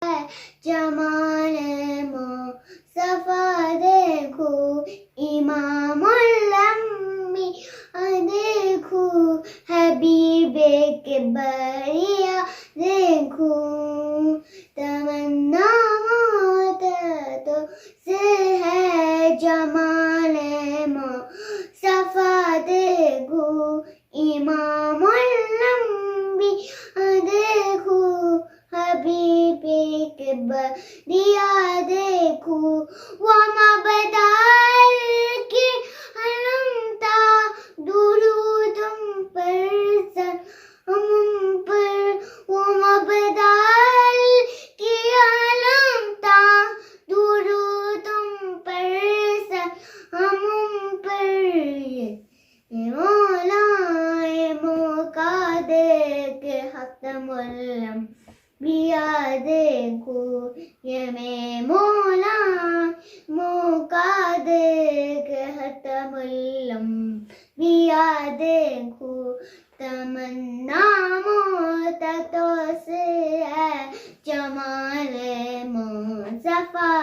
جمال مصطفیٰ دیکھو امام الانبیاء دیکھو حبیب کبریا دیکھو تمنا موت تو سے ہے جمال مصطفیٰ دیکھو امام الانبیاء دیکھو حبیب کبریا دیکھو ومبدأ العلم تا درود پر سلام پر ومبدأ العلم تا درود پر سلام پر مولا مقدر کے ختم الانبیاء دیکھو یہ میں مولا مقدر کے ختم الانبیاء دیکھو تمنا موت تو سے ہے جمال مصطفیٰ